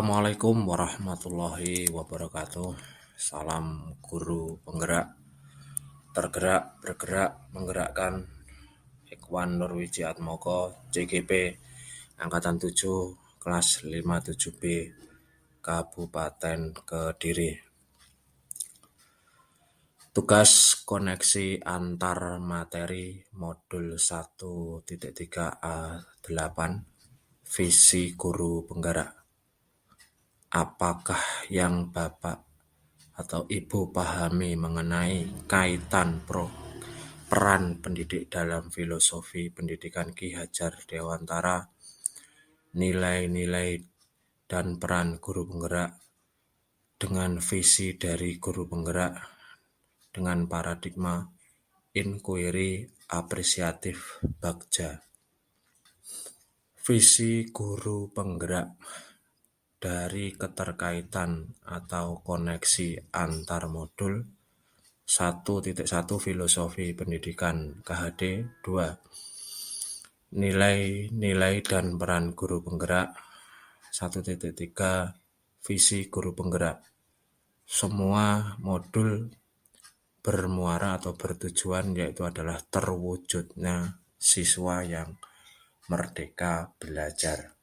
Assalamualaikum warahmatullahi wabarakatuh. Salam guru penggerak, tergerak, bergerak, menggerakkan. Ikhwan Nurwiji Atmoko, CGP, Angkatan 7, kelas 57B, Kabupaten Kediri. Tugas koneksi antar materi modul 1.3A8, visi guru penggerak. Apakah yang Bapak atau Ibu pahami mengenai kaitan peran pendidik dalam filosofi pendidikan Ki Hajar Dewantara, nilai-nilai dan peran guru penggerak dengan visi dari guru penggerak dengan paradigma inquiry apresiatif Bagja. Visi guru penggerak dari keterkaitan atau koneksi antar modul 1.1 Filosofi Pendidikan KHD 2 Nilai-nilai dan peran guru penggerak 1.3 Visi guru penggerak. Semua modul bermuara atau bertujuan yaitu adalah terwujudnya siswa yang merdeka belajar.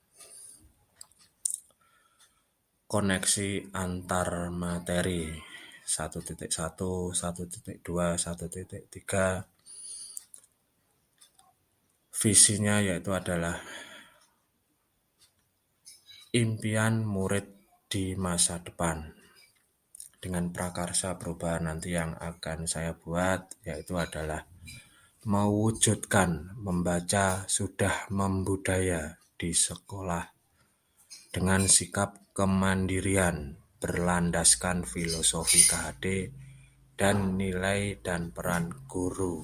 Koneksi antar materi 1.1, 1.2, 1.3. Visinya yaitu adalah impian murid di masa depan. Dengan prakarsa perubahan nanti yang akan saya buat yaitu adalah mewujudkan membaca sudah membudaya di sekolah dengan sikap kemandirian berlandaskan filosofi KHD dan nilai dan peran guru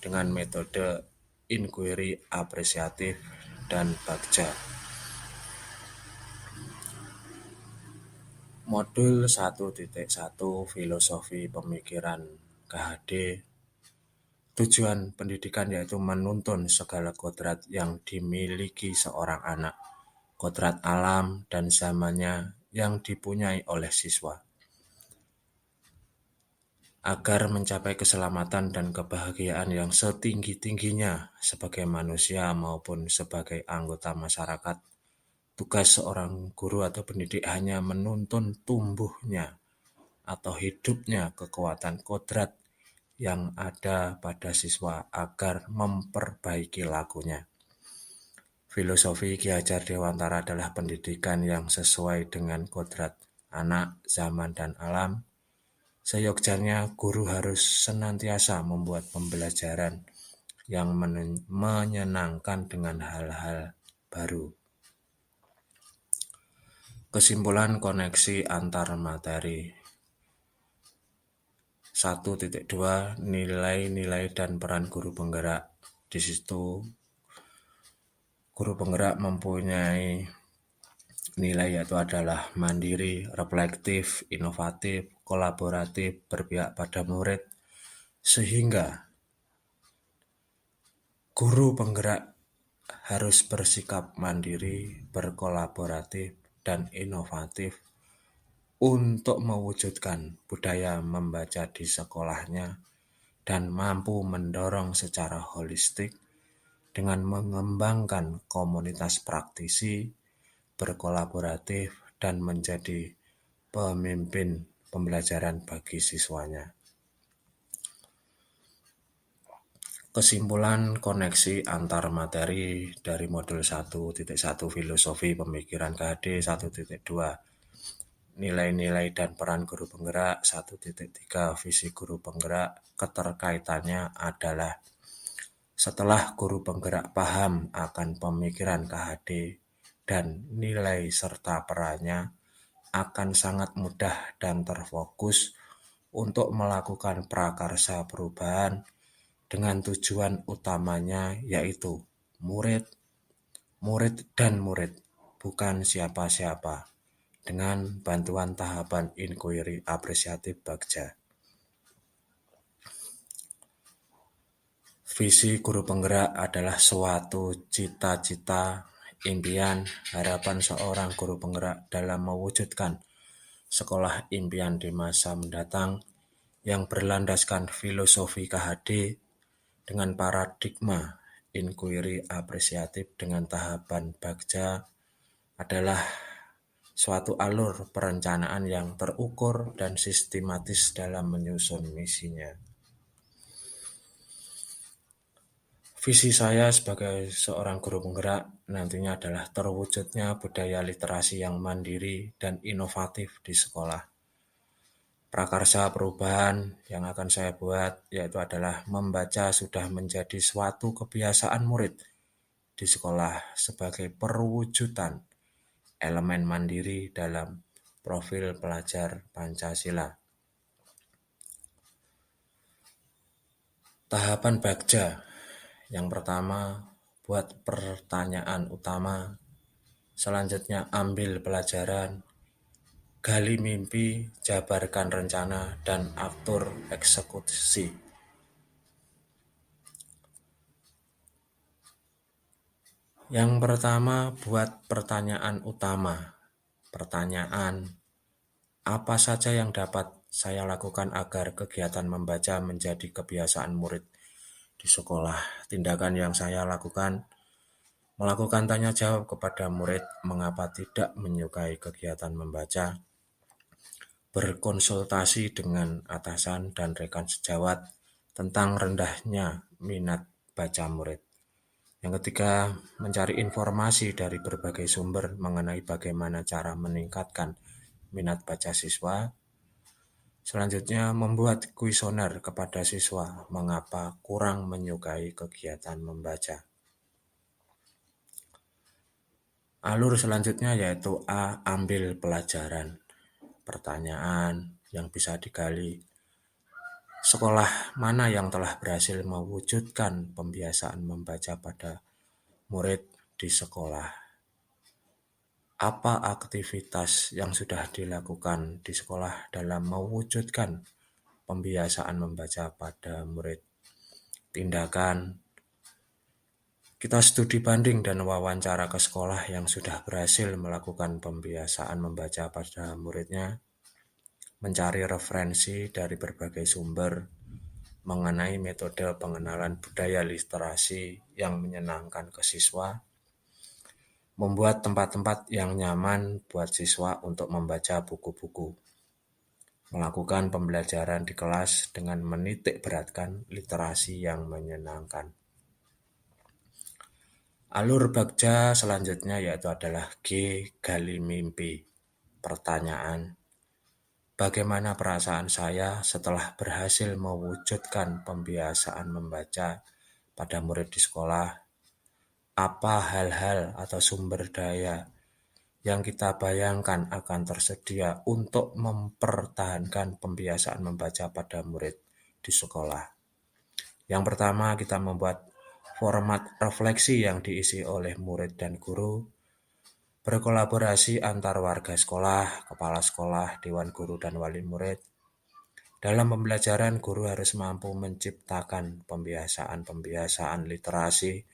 dengan metode inquiry apresiatif dan Bagja. Modul 1.1 Filosofi Pemikiran KHD. Tujuan pendidikan yaitu menuntun segala kodrat yang dimiliki seorang anak, kodrat alam dan zamannya yang dipunyai oleh siswa, agar mencapai keselamatan dan kebahagiaan yang setinggi-tingginya sebagai manusia maupun sebagai anggota masyarakat. Tugas seorang guru atau pendidik hanya menuntun tumbuhnya atau hidupnya kekuatan kodrat yang ada pada siswa agar memperbaiki lakunya. Filosofi Ki Hajar Dewantara adalah pendidikan yang sesuai dengan kodrat anak, zaman, dan alam. Seyogyanya guru harus senantiasa membuat pembelajaran yang menyenangkan dengan hal-hal baru. Kesimpulan koneksi antar materi 1.2 Nilai-nilai dan peran guru penggerak. Di situ guru penggerak mempunyai nilai yaitu adalah mandiri, reflektif, inovatif, kolaboratif, berpihak pada murid, sehingga guru penggerak harus bersikap mandiri, berkolaboratif, dan inovatif untuk mewujudkan budaya membaca di sekolahnya dan mampu mendorong secara holistik dengan mengembangkan komunitas praktisi, berkolaboratif, dan menjadi pemimpin pembelajaran bagi siswanya. Kesimpulan koneksi antar materi dari modul 1.1 Filosofi Pemikiran KHD 1.2 Nilai-nilai dan peran guru penggerak 1.3 Visi guru penggerak. Keterkaitannya adalah setelah guru penggerak paham akan pemikiran KHD dan nilai serta perannya, akan sangat mudah dan terfokus untuk melakukan prakarsa perubahan dengan tujuan utamanya yaitu murid, bukan siapa-siapa, dengan bantuan tahapan inquiry apresiatif Bagja. Visi guru penggerak adalah suatu cita-cita impian, harapan seorang guru penggerak dalam mewujudkan sekolah impian di masa mendatang yang berlandaskan filosofi KHD dengan paradigma inquiry apresiatif dengan tahapan bagja adalah suatu alur perencanaan yang terukur dan sistematis dalam menyusun misinya. Visi saya sebagai seorang guru penggerak nantinya adalah terwujudnya budaya literasi yang mandiri dan inovatif di sekolah. Prakarsa perubahan yang akan saya buat yaitu adalah membaca sudah menjadi suatu kebiasaan murid di sekolah sebagai perwujudan elemen mandiri dalam profil pelajar Pancasila. Tahapan bagja. Yang pertama, buat pertanyaan utama. Selanjutnya, ambil pelajaran. Gali mimpi, jabarkan rencana, dan atur eksekusi. Yang pertama, buat pertanyaan utama. Pertanyaan, apa saja yang dapat saya lakukan agar kegiatan membaca menjadi kebiasaan murid di sekolah? Tindakan yang saya lakukan, melakukan tanya jawab kepada murid mengapa tidak menyukai kegiatan membaca, berkonsultasi dengan atasan dan rekan sejawat tentang rendahnya minat baca murid. Yang ketiga, mencari informasi dari berbagai sumber mengenai bagaimana cara meningkatkan minat baca siswa. Selanjutnya, membuat kuesioner kepada siswa mengapa kurang menyukai kegiatan membaca. Alur selanjutnya yaitu A. Ambil pelajaran. Pertanyaan yang bisa digali. Sekolah mana yang telah berhasil mewujudkan pembiasaan membaca pada murid di sekolah? Apa aktivitas yang sudah dilakukan di sekolah dalam mewujudkan pembiasaan membaca pada murid? Tindakan, kita studi banding dan wawancara ke sekolah yang sudah berhasil melakukan pembiasaan membaca pada muridnya, mencari referensi dari berbagai sumber mengenai metode pengenalan budaya literasi yang menyenangkan ke siswa, membuat tempat-tempat yang nyaman buat siswa untuk membaca buku-buku, melakukan pembelajaran di kelas dengan menitik beratkan literasi yang menyenangkan. Alur bagja selanjutnya yaitu adalah G. Gali mimpi. Pertanyaan, bagaimana perasaan saya setelah berhasil mewujudkan pembiasaan membaca pada murid di sekolah? Apa hal-hal atau sumber daya yang kita bayangkan akan tersedia untuk mempertahankan pembiasaan membaca pada murid di sekolah? Yang pertama, kita membuat format refleksi yang diisi oleh murid dan guru, berkolaborasi antar warga sekolah, kepala sekolah, dewan guru, dan wali murid. Dalam pembelajaran, guru harus mampu menciptakan pembiasaan literasi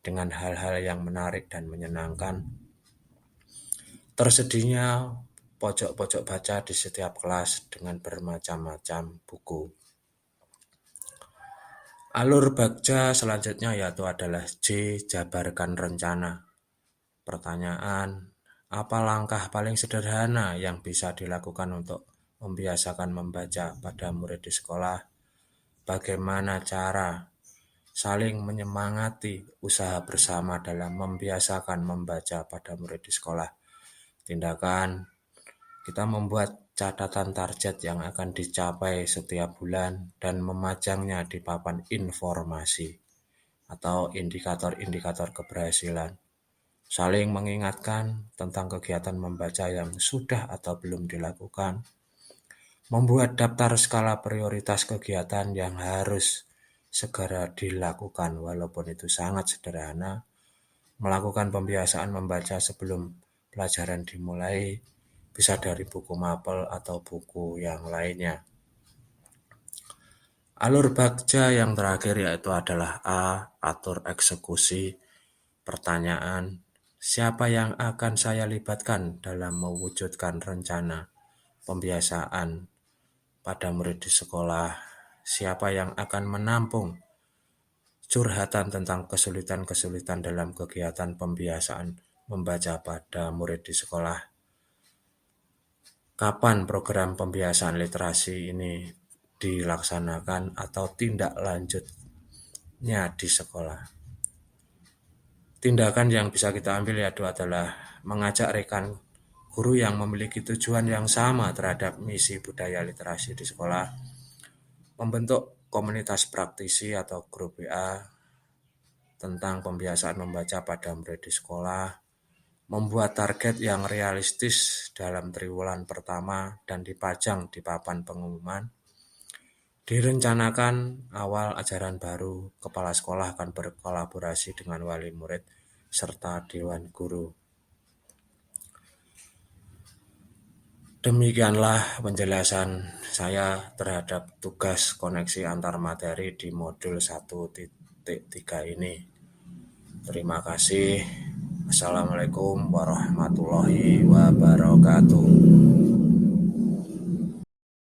dengan hal-hal yang menarik dan menyenangkan. Tersedianya pojok-pojok baca di setiap kelas dengan bermacam-macam buku. Alur bagja selanjutnya yaitu adalah J. Jabarkan rencana. Pertanyaan, apa langkah paling sederhana yang bisa dilakukan untuk membiasakan membaca pada murid di sekolah? Bagaimana cara saling menyemangati usaha bersama dalam membiasakan membaca pada murid di sekolah? Tindakan, kita membuat catatan target yang akan dicapai setiap bulan dan memajangnya di papan informasi atau indikator-indikator keberhasilan. Saling mengingatkan tentang kegiatan membaca yang sudah atau belum dilakukan. Membuat daftar skala prioritas kegiatan yang harus segera dilakukan walaupun itu sangat sederhana. Melakukan pembiasaan membaca sebelum pelajaran dimulai, bisa dari buku mapel atau buku yang lainnya. Alur bagja yang terakhir yaitu adalah A. Atur eksekusi. Pertanyaan, Siapa yang akan saya libatkan dalam mewujudkan rencana pembiasaan pada murid di sekolah? Siapa yang akan menampung curhatan tentang kesulitan-kesulitan dalam kegiatan pembiasaan membaca pada murid di sekolah? Kapan program pembiasaan literasi ini dilaksanakan atau tindak lanjutnya di sekolah? Tindakan yang bisa kita ambil yaitu adalah mengajak rekan guru yang memiliki tujuan yang sama terhadap misi budaya literasi di sekolah, membentuk komunitas praktisi atau grup WA tentang pembiasaan membaca pada murid di sekolah, membuat target yang realistis dalam triwulan pertama dan dipajang di papan pengumuman. Direncanakan awal ajaran baru, kepala sekolah akan berkolaborasi dengan wali murid serta dewan guru. Demikianlah penjelasan saya terhadap tugas koneksi antar materi di modul 1.3 ini. Terima kasih. Assalamualaikum warahmatullahi wabarakatuh.